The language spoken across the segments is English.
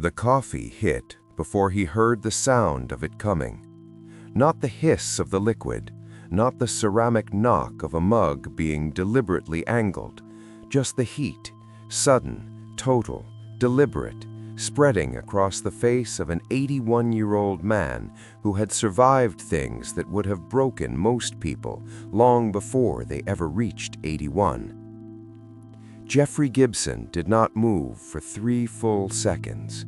The coffee hit before he heard the sound of it coming. Not the hiss of the liquid, not the ceramic knock of a mug being deliberately angled, just the heat, sudden, total, deliberate, spreading across the face of an 81-year-old man who had survived things that would have broken most people long before they ever reached 81. Jeffery Gibson did not move for 3 full seconds.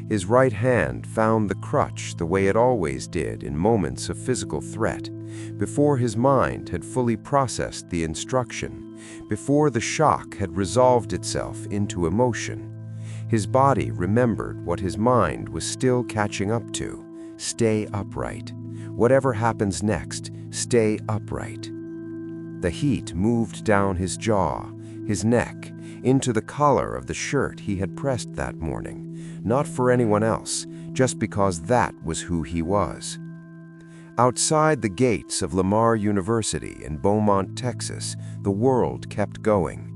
His right hand found the crutch the way it always did in moments of physical threat, before his mind had fully processed the instruction, before the shock had resolved itself into emotion. His body remembered what his mind was still catching up to. Stay upright. Whatever happens next, stay upright. The heat moved down his jaw, his neck, into the collar of the shirt he had pressed that morning, not for anyone else, just because that was who he was. Outside the gates of Lamar University in Beaumont, Texas, the world kept going.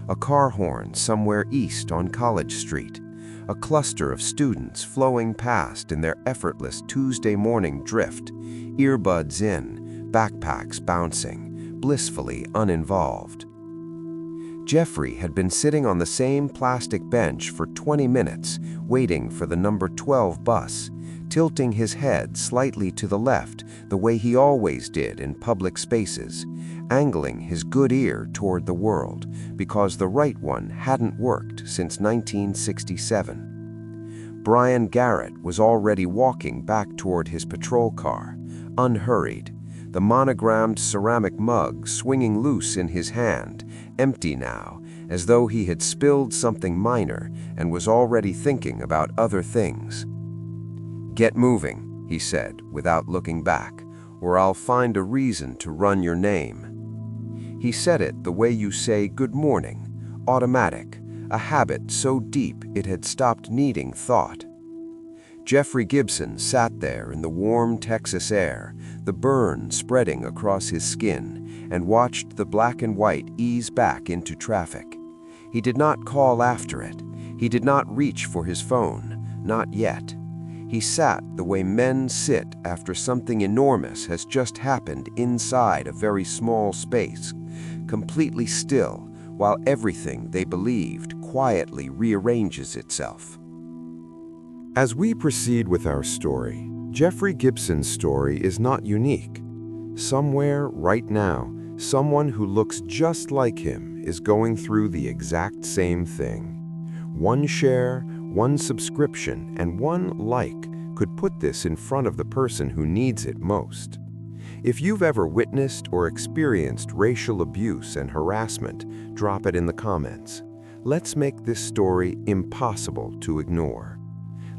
A car horn somewhere east on College Street, a cluster of students flowing past in their effortless Tuesday morning drift, earbuds in, backpacks bouncing, blissfully uninvolved. Jeffery had been sitting on the same plastic bench for 20 minutes, waiting for the number 12 bus, tilting his head slightly to the left the way he always did in public spaces, angling his good ear toward the world because the right one hadn't worked since 1967. Brian Garret was already walking back toward his patrol car, unhurried, the monogrammed ceramic mug swinging loose in his hand, empty now, as though he had spilled something minor and was already thinking about other things. "Get moving," he said, without looking back, "or I'll find a reason to run your name." He said it the way you say good morning, automatic, a habit so deep it had stopped needing thought. Jeffery Gibson sat there in the warm Texas air, the burn spreading across his skin, and watched the black and white ease back into traffic. He did not call after it. He did not reach for his phone, not yet. He sat the way men sit after something enormous has just happened inside a very small space, completely still, while everything they believed quietly rearranges itself. As we proceed with our story, Jeffery Gibson's story is not unique. Somewhere, right now, someone who looks just like him is going through the exact same thing. One share, one subscription, and one like could put this in front of the person who needs it most. If you've ever witnessed or experienced racial abuse and harassment, drop it in the comments. Let's make this story impossible to ignore.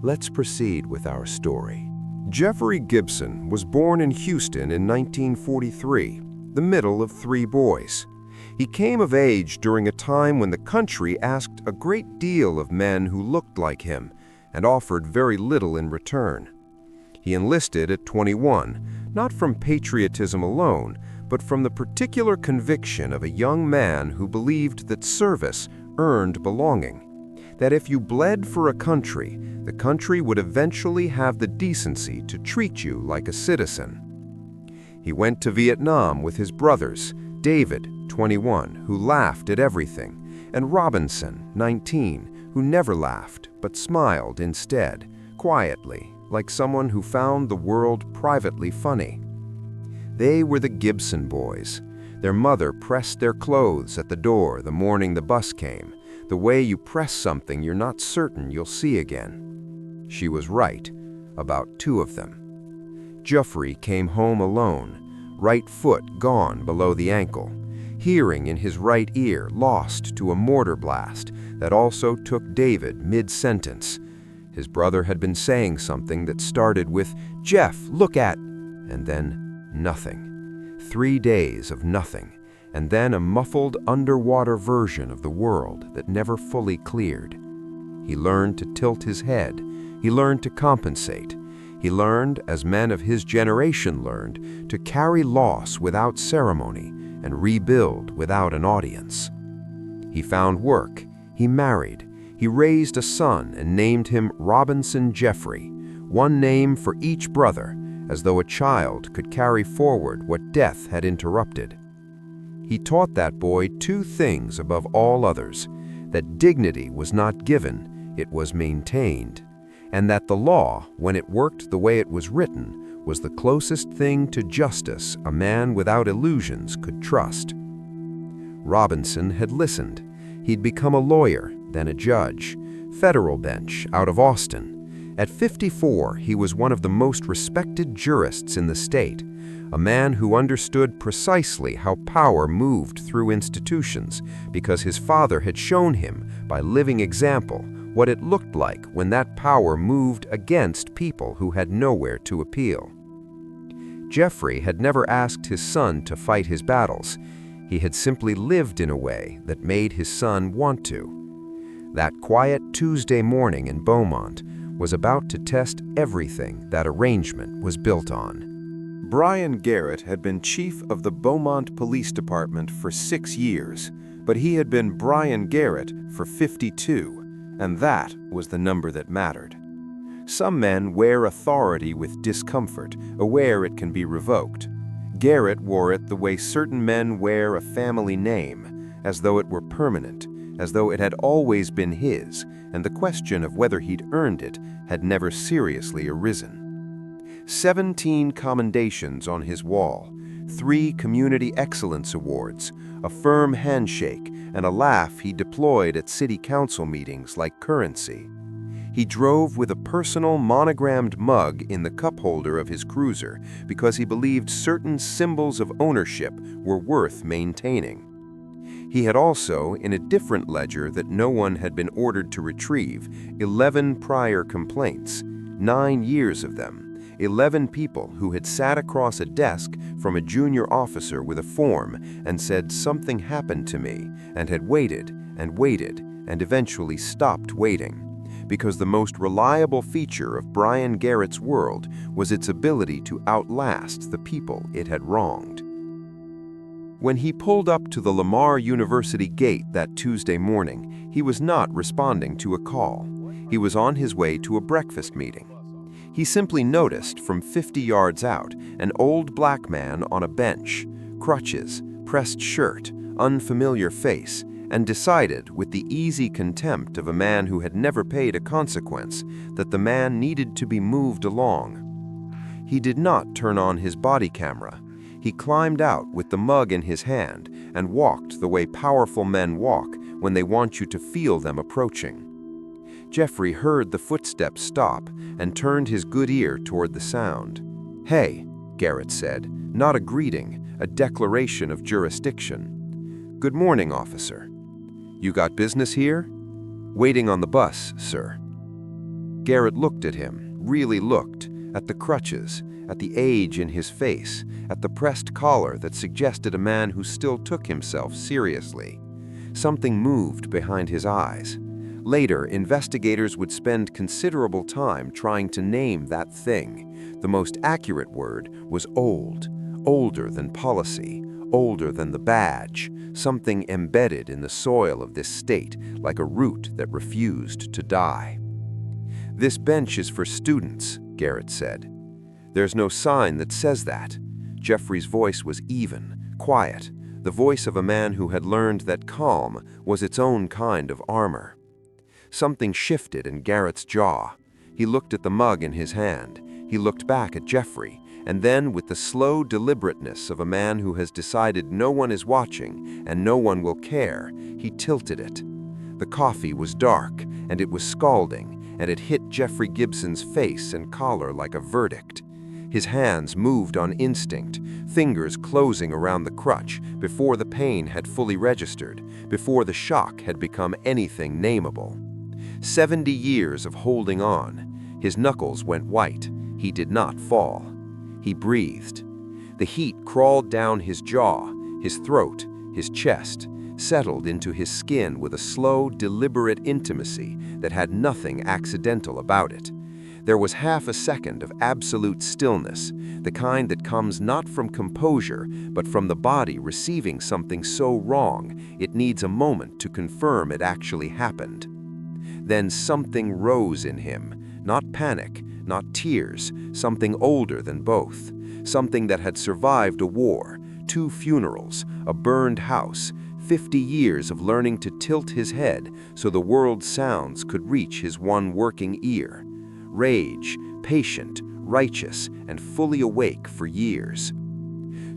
Let's proceed with our story. Jeffery Gibson was born in Houston in 1943, the middle of 3 boys. He came of age during a time when the country asked a great deal of men who looked like him and offered very little in return. He enlisted at 21, not from patriotism alone, but from the particular conviction of a young man who believed that service earned belonging, that if you bled for a country, the country would eventually have the decency to treat you like a citizen. He went to Vietnam with his brothers, David, 21, who laughed at everything, and Robinson, 19, who never laughed but smiled instead, quietly, like someone who found the world privately funny. They were the Gibson boys. Their mother pressed their clothes at the door the morning the bus came, the way you press something you're not certain you'll see again. She was right, about 2 of them. Jeffery came home alone, right foot gone below the ankle, hearing in his right ear lost to a mortar blast that also took David mid-sentence. His brother had been saying something that started with, "Jeff, look at," and then nothing. 3 days of nothing, and then a muffled underwater version of the world that never fully cleared. He learned to tilt his head. He learned to compensate. He learned, as men of his generation learned, to carry loss without ceremony and rebuild without an audience. He found work. He married. He raised a son and named him Robinson Jeffrey, one name for each brother, as though a child could carry forward what death had interrupted. He taught that boy two things above all others: that dignity was not given, it was maintained, and that the law, when it worked the way it was written, was the closest thing to justice a man without illusions could trust. Robinson had listened. He'd become a lawyer, then a judge, federal bench out of Austin. At 54, he was one of the most respected jurists in the state, a man who understood precisely how power moved through institutions because his father had shown him, by living example, what it looked like when that power moved against people who had nowhere to appeal. Jeffrey had never asked his son to fight his battles. He had simply lived in a way that made his son want to. That quiet Tuesday morning in Beaumont was about to test everything that arrangement was built on. Brian Garret had been chief of the Beaumont Police Department for 6 years, but he had been Brian Garret for 52, and that was the number that mattered. Some men wear authority with discomfort, aware it can be revoked. Garret wore it the way certain men wear a family name, as though it were permanent, as though it had always been his, and the question of whether he'd earned it had never seriously arisen. 17 commendations on his wall, 3 Community Excellence Awards, a firm handshake, and a laugh he deployed at city council meetings like currency. He drove with a personal monogrammed mug in the cup holder of his cruiser because he believed certain symbols of ownership were worth maintaining. He had also, in a different ledger that no one had been ordered to retrieve, 11 prior complaints, 9 years of them, 11 people who had sat across a desk from a junior officer with a form and said something happened to me, and had waited and eventually stopped waiting, because the most reliable feature of Brian Garret's world was its ability to outlast the people it had wronged. When he pulled up to the Lamar University gate that Tuesday morning, he was not responding to a call. He was on his way to a breakfast meeting. He simply noticed from 50 yards out an old black man on a bench, crutches, pressed shirt, unfamiliar face, and decided, with the easy contempt of a man who had never paid a consequence, that the man needed to be moved along. He did not turn on his body camera. He climbed out with the mug in his hand and walked the way powerful men walk when they want you to feel them approaching. Jeffrey heard the footsteps stop and turned his good ear toward the sound. "Hey," Garret said, not a greeting, a declaration of jurisdiction. "Good morning, officer. You got business here?" "Waiting on the bus, sir." Garret looked at him, really looked, at the crutches, at the age in his face, at the pressed collar that suggested a man who still took himself seriously. Something moved behind his eyes. Later, investigators would spend considerable time trying to name that thing. The most accurate word was old, older than policy, older than the badge, something embedded in the soil of this state, like a root that refused to die. "This bench is for students," Garret said. "There's no sign that says that." Jeffrey's voice was even, quiet, the voice of a man who had learned that calm was its own kind of armor. Something shifted in Garret's jaw. He looked at the mug in his hand. He looked back at Jeffrey, and then, with the slow deliberateness of a man who has decided no one is watching and no one will care, he tilted it. The coffee was dark, and it was scalding, and it hit Jeffery Gibson's face and collar like a verdict. His hands moved on instinct, fingers closing around the crutch before the pain had fully registered, before the shock had become anything nameable. 70 years of holding on. His knuckles went white. He did not fall. He breathed. The heat crawled down his jaw, his throat, his chest, settled into his skin with a slow, deliberate intimacy that had nothing accidental about it. There was half a second of absolute stillness, the kind that comes not from composure, but from the body receiving something so wrong it needs a moment to confirm it actually happened. Then something rose in him. Not panic, not tears, something older than both. Something that had survived a war, 2 funerals, a burned house, 50 years of learning to tilt his head so the world's sounds could reach his one working ear. Rage, patient, righteous, and fully awake for years.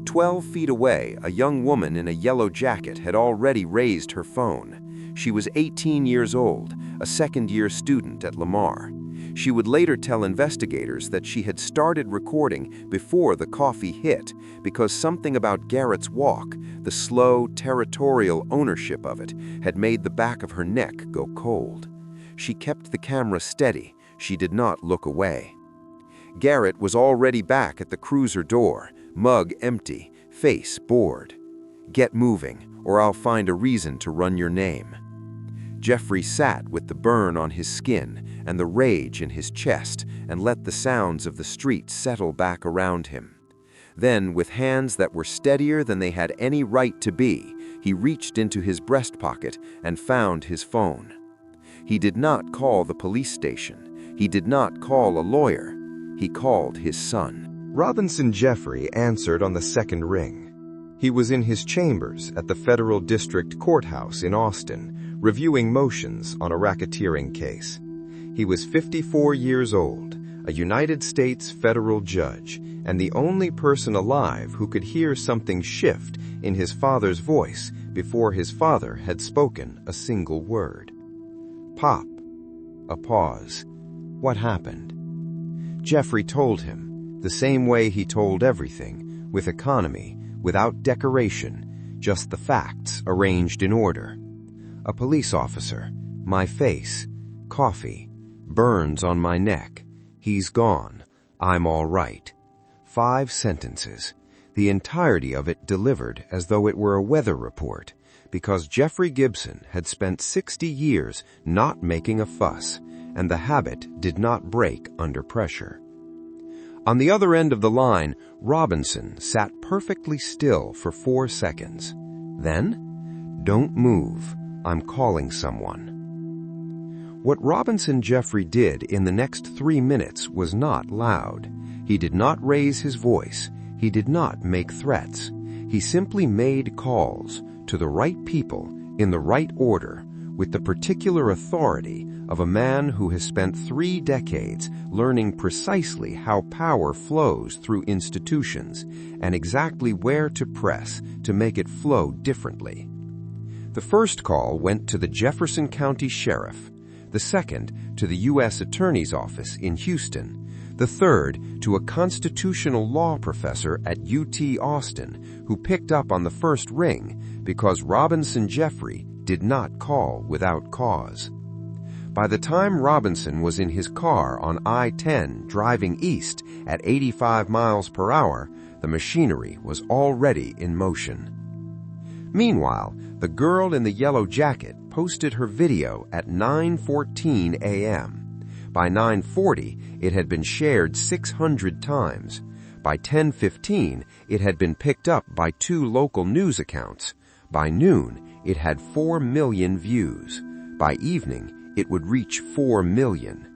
12 feet away, a young woman in a yellow jacket had already raised her phone. She was 18 years old, a second-year student at Lamar. She would later tell investigators that she had started recording before the coffee hit because something about Garret's walk, the slow, territorial ownership of it, had made the back of her neck go cold. She kept the camera steady. She did not look away. Garret was already back at the cruiser door, mug empty, face bored. "Get moving, or I'll find a reason to run your name." Jeffrey sat with the burn on his skin and the rage in his chest and let the sounds of the street settle back around him. Then, with hands that were steadier than they had any right to be, he reached into his breast pocket and found his phone. He did not call the police station. He did not call a lawyer. He called his son. Robinson Jeffrey answered on the second ring. He was in his chambers at the Federal District Courthouse in Austin, reviewing motions on a racketeering case. He was 54 years old, a United States federal judge, and the only person alive who could hear something shift in his father's voice before his father had spoken a single word. "Pop." A pause. "What happened?" Jeffrey told him, the same way he told everything, with economy, without decoration, just the facts arranged in order. "A police officer, my face, coffee, burns on my neck, he's gone, I'm all right." 5 sentences, the entirety of it delivered as though it were a weather report, because Jeffery Gibson had spent 60 years not making a fuss, and the habit did not break under pressure. On the other end of the line, Robinson sat perfectly still for 4 seconds. Then, "Don't move, I'm calling someone." What Robinson Jeffrey did in the next 3 minutes was not loud. He did not raise his voice. He did not make threats. He simply made calls to the right people in the right order with the particular authority of a man who has spent 3 decades learning precisely how power flows through institutions and exactly where to press to make it flow differently. The first call went to the Jefferson County Sheriff, the second to the U.S. Attorney's Office in Houston, the third to a constitutional law professor at UT Austin who picked up on the first ring because Robinson Jeffrey did not call without cause. By the time Robinson was in his car on I-10 driving east at 85 miles per hour, the machinery was already in motion. Meanwhile, the girl in the yellow jacket posted her video at 9:14 a.m. By 9:40, it had been shared 600 times. By 10:15, it had been picked up by 2 local news accounts. By noon, it had 4 million views. By evening, it would reach 4 million.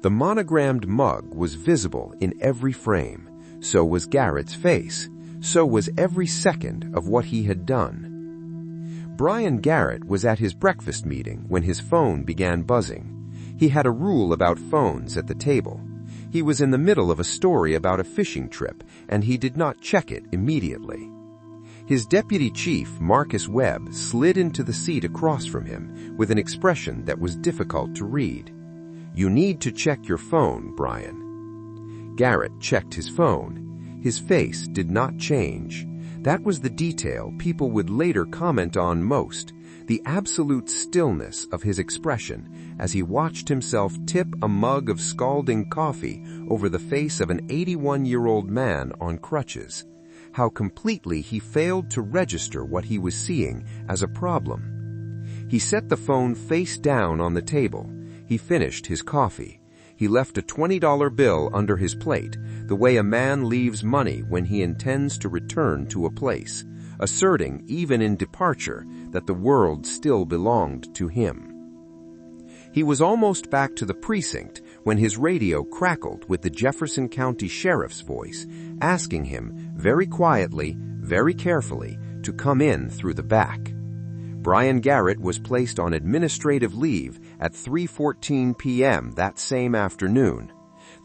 The monogrammed mug was visible in every frame. So was Garret's face. So was every second of what he had done. Brian Garret was at his breakfast meeting when his phone began buzzing. He had a rule about phones at the table. He was in the middle of a story about a fishing trip, and he did not check it immediately. His deputy chief, Marcus Webb, slid into the seat across from him with an expression that was difficult to read. "You need to check your phone, Brian." Garret checked his phone. His face did not change. That was the detail people would later comment on most, the absolute stillness of his expression as he watched himself tip a mug of scalding coffee over the face of an 81-year-old man on crutches. How completely he failed to register what he was seeing as a problem. He set the phone face down on the table. He finished his coffee. He left a $20 bill under his plate, the way a man leaves money when he intends to return to a place, asserting even in departure that the world still belonged to him. He was almost back to the precinct when his radio crackled with the Jefferson County Sheriff's voice, asking him very quietly, very carefully, to come in through the back. Brian Garret was placed on administrative leave at 3:14 p.m. that same afternoon.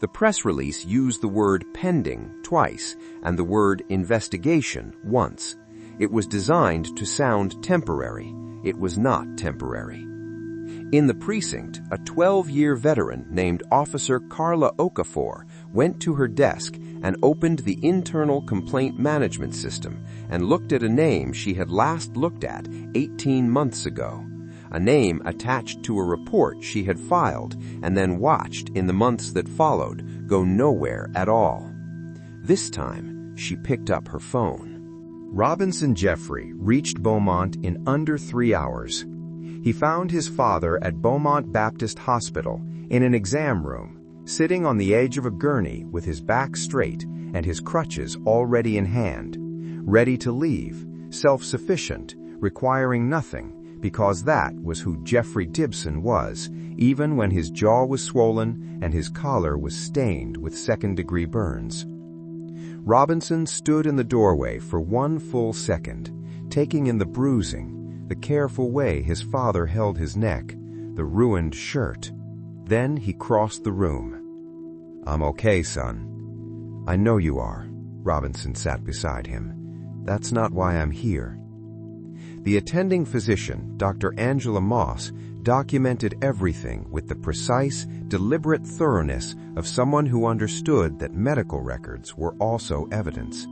The press release used the word pending twice and the word investigation once. It was designed to sound temporary. It was not temporary. In the precinct, a 12-year veteran named Officer Carla Okafor went to her desk and opened the internal complaint management system and looked at a name she had last looked at 18 months ago, a name attached to a report she had filed and then watched in the months that followed go nowhere at all. This time, she picked up her phone. Robinson Jeffrey reached Beaumont in under 3 hours. He found his father at Beaumont Baptist Hospital in an exam room, sitting on the edge of a gurney with his back straight and his crutches already in hand, ready to leave, self-sufficient, requiring nothing, because that was who Jeffery Gibson was, even when his jaw was swollen and his collar was stained with second-degree burns. Robinson stood in the doorway for 1 full second, taking in the bruising, the careful way his father held his neck, the ruined shirt. Then he crossed the room. "I'm okay, son." "I know you are." Robinson sat beside him. "That's not why I'm here." The attending physician, Dr. Angela Moss, documented everything with the precise, deliberate thoroughness of someone who understood that medical records were also evidence.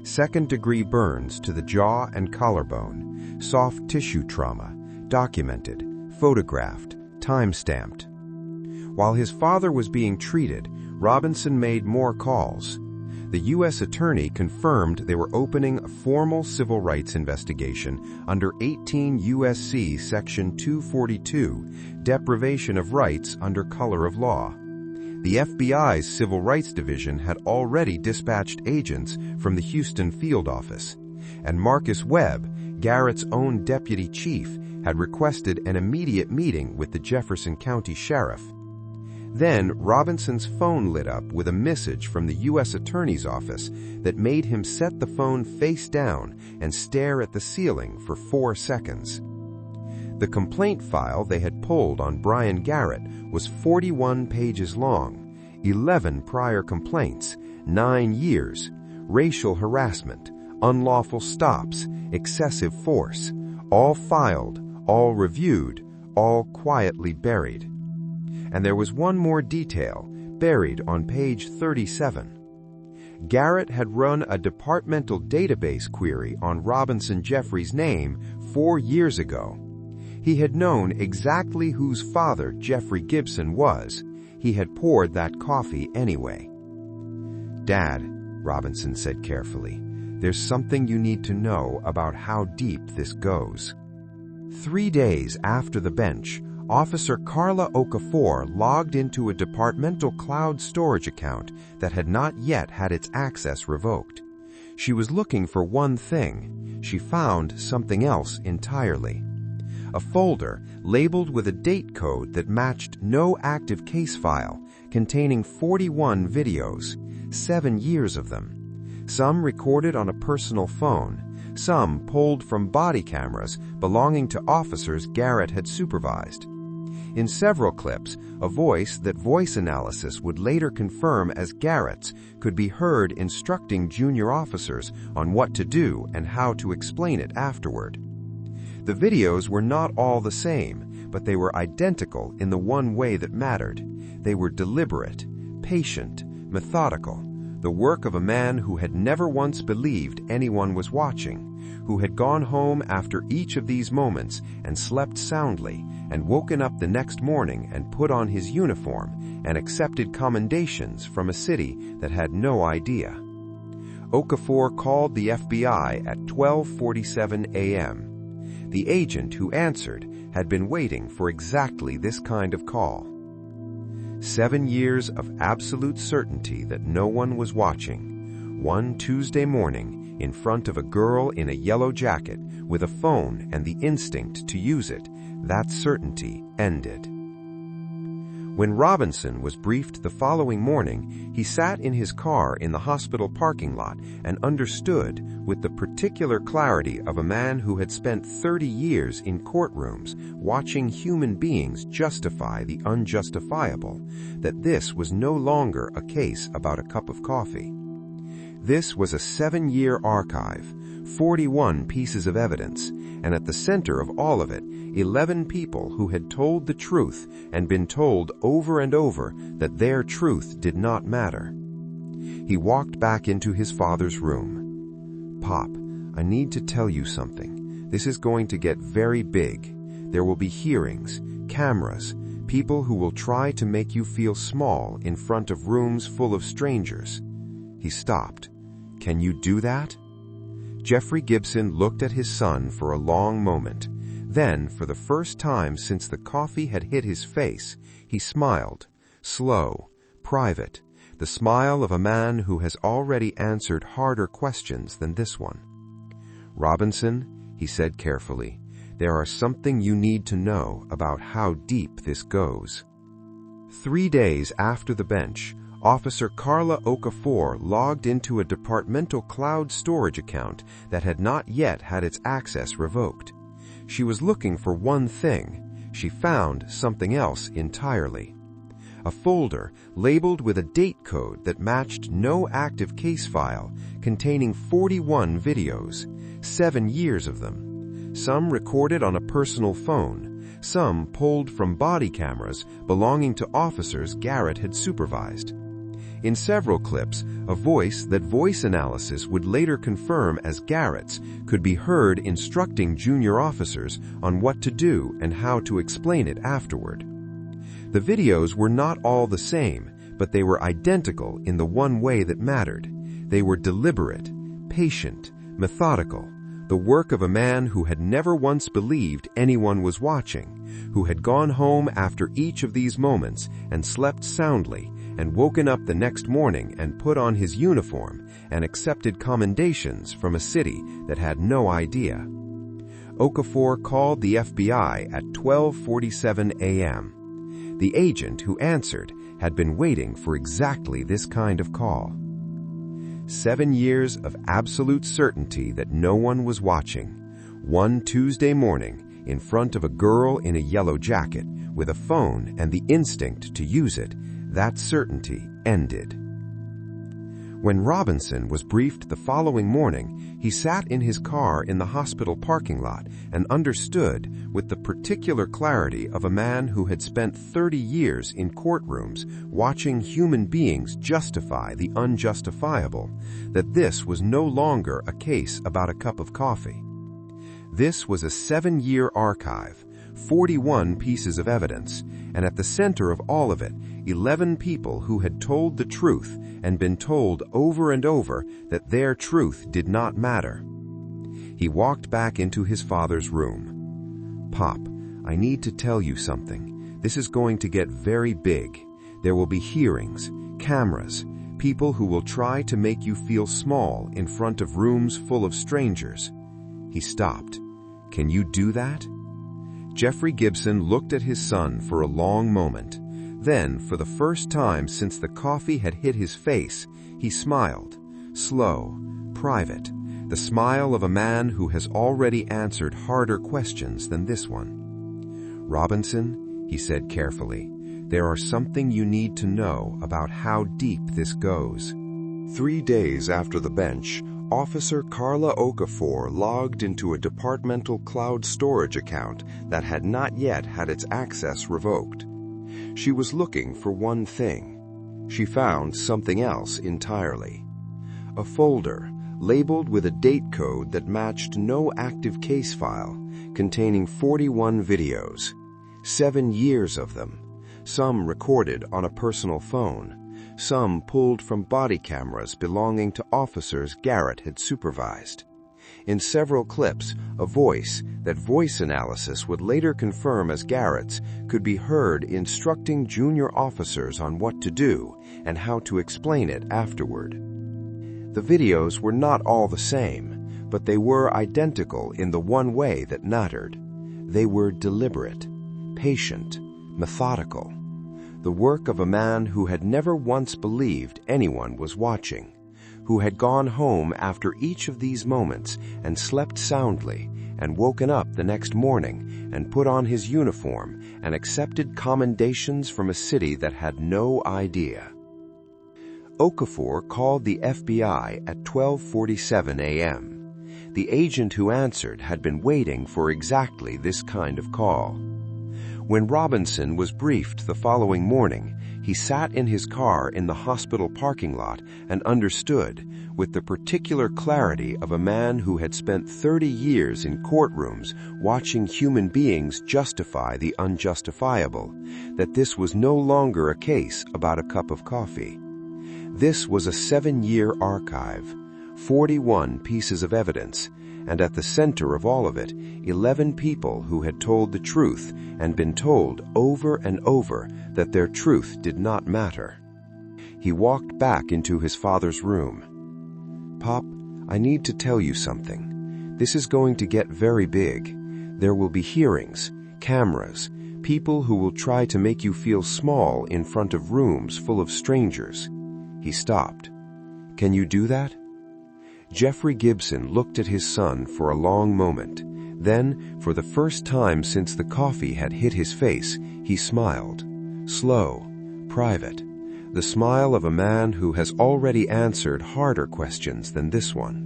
Second-degree burns to the jaw and collarbone, soft tissue trauma, documented, photographed, time-stamped. While his father was being treated, Robinson made more calls. The U.S. Attorney confirmed they were opening a formal civil rights investigation under 18 U.S.C. Section 242, deprivation of rights under color of law. The FBI's Civil Rights Division had already dispatched agents from the Houston field office, and Marcus Webb, Garrett's own deputy chief, had requested an immediate meeting with the Jefferson County Sheriff. Then Robinson's phone lit up with a message from the U.S. Attorney's office that made him set the phone face down and stare at the ceiling for 4 seconds. The complaint file they had pulled on Brian Garret was 41 pages long, 11 prior complaints, 9 years, racial harassment, unlawful stops, excessive force, all filed, all reviewed, all quietly buried. And there was one more detail, buried on page 37. Garret had run a departmental database query on Robinson Jeffrey's name 4 years ago. He had known exactly whose father Jeffery Gibson was. He had poured that coffee anyway. "Dad," Robinson said carefully, "there's something you need to know about how deep this goes." 3 days after the bench, Officer Carla Okafor logged into a departmental cloud storage account that had not yet had its access revoked. She was looking for one thing. She found something else entirely. A folder labeled with a date code that matched no active case file, containing 41 videos, 7 years of them. Some recorded on a personal phone, some pulled from body cameras belonging to officers Garret had supervised. In several clips, a voice that voice analysis would later confirm as Garret's could be heard instructing junior officers on what to do and how to explain it afterward. The videos were not all the same, but they were identical in the one way that mattered. They were deliberate, patient, methodical, the work of a man who had never once believed anyone was watching, who had gone home after each of these moments and slept soundly, and woken up the next morning and put on his uniform and accepted commendations from a city that had no idea. Okafor called the FBI at 12:47 a.m. The agent who answered had been waiting for exactly this kind of call. 7 years of absolute certainty that no one was watching. One Tuesday morning, in front of a girl in a yellow jacket with a phone and the instinct to use it, that certainty ended. When Robinson was briefed the following morning, he sat in his car in the hospital parking lot and understood, with the particular clarity of a man who had spent 30 years in courtrooms watching human beings justify the unjustifiable, that this was no longer a case about a cup of coffee. This was a 7-year archive, 41 pieces of evidence, and at the center of all of it, 11 people who had told the truth and been told over and over that their truth did not matter. He walked back into his father's room. "Pop, I need to tell you something. This is going to get very big. There will be hearings, cameras, people who will try to make you feel small in front of rooms full of strangers." He stopped. "Can you do that?" Jeffery Gibson looked at his son for a long moment. Then, for the first time since the coffee had hit his face, he smiled, slow, private, the smile of a man who has already answered harder questions than this one. "Robinson," he said carefully, "there are something you need to know about how deep this goes." 3 days after the bench, Officer Carla Okafor logged into a departmental cloud storage account that had not yet had its access revoked. She was looking for one thing. She found something else entirely. A folder labeled with a date code that matched no active case file, containing 41 videos, 7 years of them. Some recorded on a personal phone, some pulled from body cameras belonging to officers Garret had supervised. In several clips, a voice that voice analysis would later confirm as Garret's could be heard instructing junior officers on what to do and how to explain it afterward. The videos were not all the same, but they were identical in the one way that mattered. They were deliberate, patient, methodical, the work of a man who had never once believed anyone was watching, who had gone home after each of these moments and slept soundly, and woken up the next morning and put on his uniform and accepted commendations from a city that had no idea. Okafor called the FBI at 12:47 a.m. The agent who answered had been waiting for exactly this kind of call. 7 years of absolute certainty that no one was watching. One Tuesday morning, in front of a girl in a yellow jacket, with a phone and the instinct to use it, that certainty ended. When Robinson was briefed the following morning, he sat in his car in the hospital parking lot and understood, with the particular clarity of a man who had spent 30 years in courtrooms watching human beings justify the unjustifiable, that this was no longer a case about a cup of coffee. This was a 7-year archive, 41 pieces of evidence, and at the center of all of it, 11 people who had told the truth and been told over and over that their truth did not matter. He walked back into his father's room. "Pop, I need to tell you something. This is going to get very big. There will be hearings, cameras, people who will try to make you feel small in front of rooms full of strangers." He stopped. "Can you do that?" Jeffery Gibson looked at his son for a long moment. Then, for the first time since the coffee had hit his face, he smiled, slow, private, the smile of a man who has already answered harder questions than this one. "Robinson," he said carefully, "there are something you need to know about how deep this goes." 3 days after the bench, Officer Carla Okafor logged into a departmental cloud storage account that had not yet had its access revoked. She was looking for one thing. She found something else entirely. A folder labeled with a date code that matched no active case file, containing 41 videos, 7 years of them, some recorded on a personal phone, some pulled from body cameras belonging to officers Garret had supervised. In several clips, a voice that voice analysis would later confirm as Garret's could be heard instructing junior officers on what to do and how to explain it afterward. The videos were not all the same, but they were identical in the one way that mattered. They were deliberate, patient, methodical. the work of a man who had never once believed anyone was watching, who had gone home after each of these moments and slept soundly, and woken up the next morning and put on his uniform and accepted commendations from a city that had no idea. Okafor called the FBI at 12:47 a.m. The agent who answered had been waiting for exactly this kind of call. When Robinson was briefed the following morning, he sat in his car in the hospital parking lot and understood, with the particular clarity of a man who had spent 30 years in courtrooms watching human beings justify the unjustifiable, that this was no longer a case about a cup of coffee. This was a 7-year archive, 41 pieces of evidence, and at the center of all of it, 11 people who had told the truth and been told over and over that their truth did not matter. He walked back into his father's room. "Pop, I need to tell you something. This is going to get very big. There will be hearings, cameras, people who will try to make you feel small in front of rooms full of strangers." He stopped. "Can you do that?" Jeffery Gibson looked at his son for a long moment. Then, for the first time since the coffee had hit his face, he smiled. Slow, private, the smile of a man who has already answered harder questions than this one.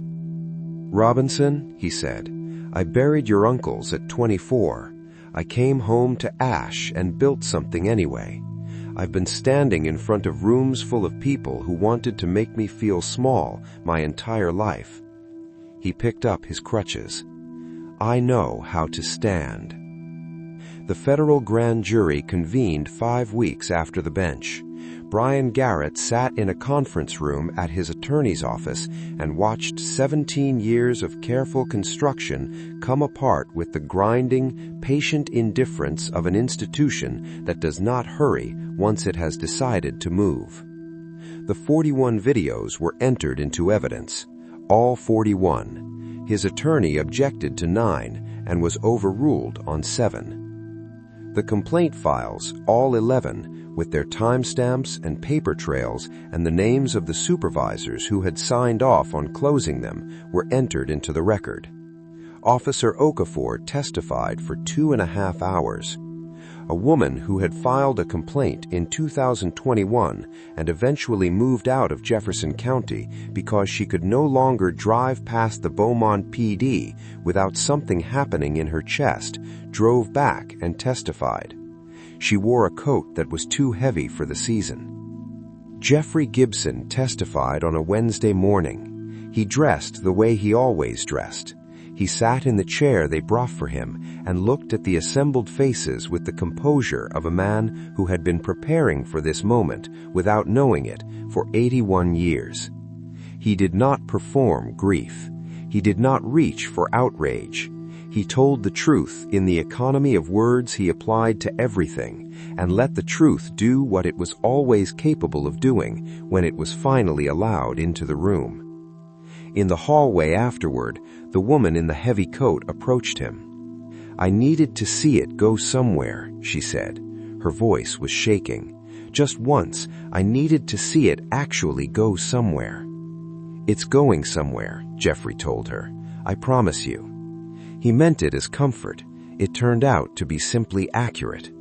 "Robinson," he said, "I buried your uncles at 24. I came home to ash and built something anyway. I've been standing in front of rooms full of people who wanted to make me feel small my entire life." He picked up his crutches. "I know how to stand." The federal grand jury convened 5 weeks after the bench. Brian Garret sat in a conference room at his attorney's office and watched 17 years of careful construction come apart with the grinding, patient indifference of an institution that does not hurry once it has decided to move. The 41 videos were entered into evidence, all 41. His attorney objected to 9 and was overruled on 7. The complaint files, all 11, with their timestamps and paper trails and the names of the supervisors who had signed off on closing them, were entered into the record. Officer Okafor testified for 2.5 hours. A woman who had filed a complaint in 2021 and eventually moved out of Jefferson County because she could no longer drive past the Beaumont PD without something happening in her chest, drove back and testified. She wore a coat that was too heavy for the season. Jeffery Gibson testified on a Wednesday morning. He dressed the way he always dressed. He sat in the chair they brought for him and looked at the assembled faces with the composure of a man who had been preparing for this moment without knowing it for 81 years. He did not perform grief. He did not reach for outrage. He told the truth in the economy of words he applied to everything and let the truth do what it was always capable of doing when it was finally allowed into the room. In the hallway afterward, the woman in the heavy coat approached him. "I needed to see it go somewhere," she said. Her voice was shaking. "Just once, I needed to see it actually go somewhere." "It's going somewhere," Jeffery told her. "I promise you." He meant it as comfort. It turned out to be simply accurate.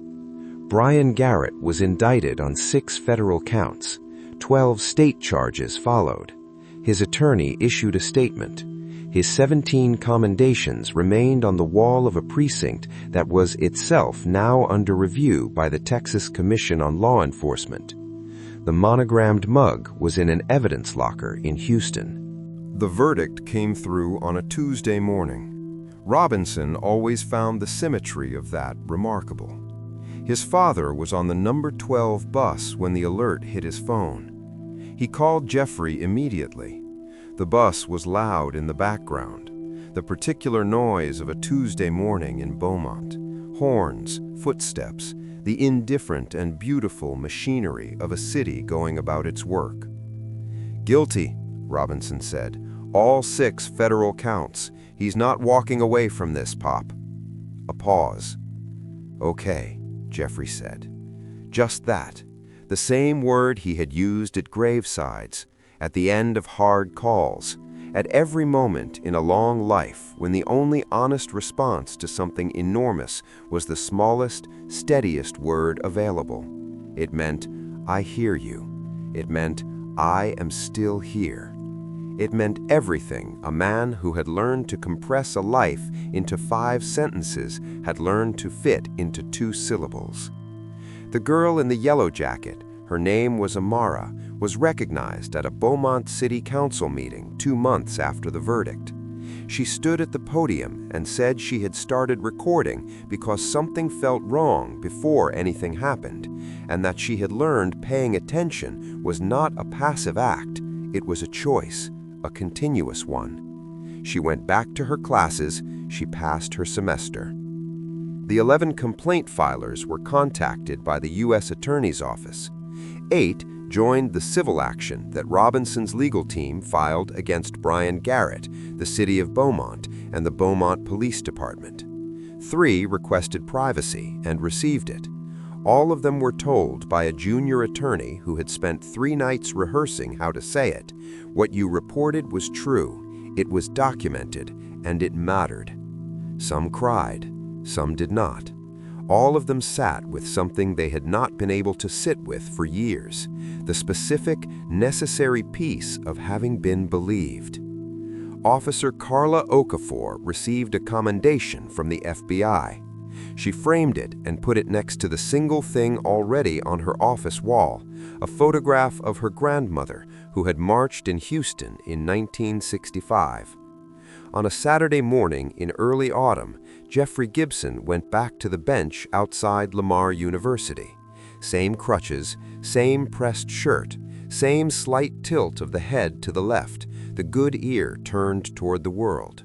Brian Garret was indicted on 6 federal counts. 12 state charges followed. His attorney issued a statement. His 17 commendations remained on the wall of a precinct that was itself now under review by the Texas Commission on Law Enforcement. The monogrammed mug was in an evidence locker in Houston. The verdict came through on a Tuesday morning. Robinson always found the symmetry of that remarkable. His father was on the number 12 bus when the alert hit his phone. He called Jeffery immediately. The bus was loud in the background, the particular noise of a Tuesday morning in Beaumont. Horns, footsteps, the indifferent and beautiful machinery of a city going about its work. "Guilty," Robinson said. "All 6 federal counts. He's not walking away from this, Pop." A pause. "Okay," Jeffery said. Just that. The same word he had used at gravesides, at the end of hard calls, at every moment in a long life when the only honest response to something enormous was the smallest, steadiest word available. It meant, "I hear you." It meant, "I am still here." It meant everything a man who had learned to compress a life into 5 sentences had learned to fit into 2 syllables. The girl in the yellow jacket, her name was Amara, was recognized at a Beaumont City Council meeting 2 months after the verdict. She stood at the podium and said she had started recording because something felt wrong before anything happened, and that she had learned paying attention was not a passive act, it was a choice, a continuous one. She went back to her classes, she passed her semester. The 11 complaint filers were contacted by the U.S. Attorney's Office. 8 joined the civil action that Robinson's legal team filed against Brian Garret, the city of Beaumont, and the Beaumont Police Department. 3 requested privacy and received it. All of them were told by a junior attorney who had spent 3 nights rehearsing how to say it, "What you reported was true, it was documented, and it mattered." Some cried, some did not. All of them sat with something they had not been able to sit with for years, the specific, necessary piece of having been believed. Officer Carla Okafor received a commendation from the FBI. She framed it and put it next to the single thing already on her office wall, a photograph of her grandmother who had marched in Houston in 1965. On a Saturday morning in early autumn, Jeffery Gibson went back to the bench outside Lamar University. Same crutches, same pressed shirt, same slight tilt of the head to the left, the good ear turned toward the world.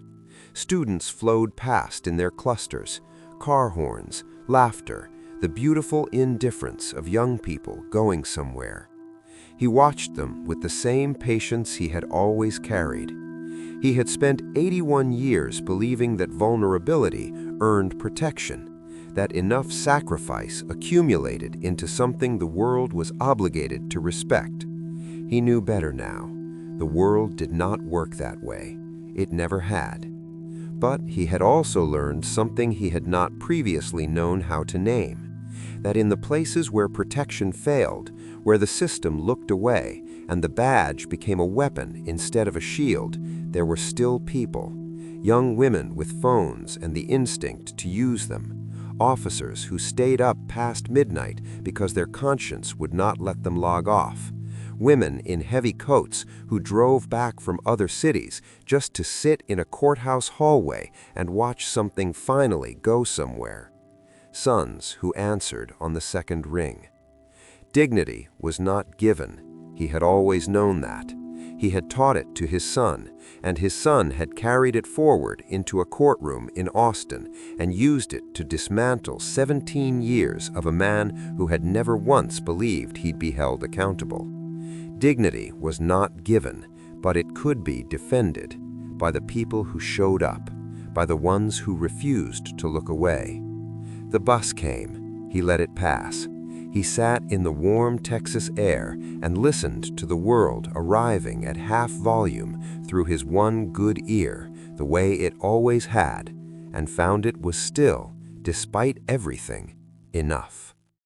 Students flowed past in their clusters, car horns, laughter, the beautiful indifference of young people going somewhere. He watched them with the same patience he had always carried. He had spent 81 years believing that vulnerability earned protection, that enough sacrifice accumulated into something the world was obligated to respect. He knew better now. The world did not work that way. It never had. But he had also learned something he had not previously known how to name, that in the places where protection failed, where the system looked away and the badge became a weapon instead of a shield, there were still people, young women with phones and the instinct to use them, officers who stayed up past midnight because their conscience would not let them log off, women in heavy coats who drove back from other cities just to sit in a courthouse hallway and watch something finally go somewhere, sons who answered on the second ring. Dignity was not given. He had always known that. He had taught it to his son, and his son had carried it forward into a courtroom in Austin and used it to dismantle 17 years of a man who had never once believed he'd be held accountable. Dignity was not given, but it could be defended by the people who showed up, by the ones who refused to look away. The bus came. He let it pass. He sat in the warm Texas air and listened to the world arriving at half volume through his one good ear, the way it always had, and found it was still, despite everything, enough.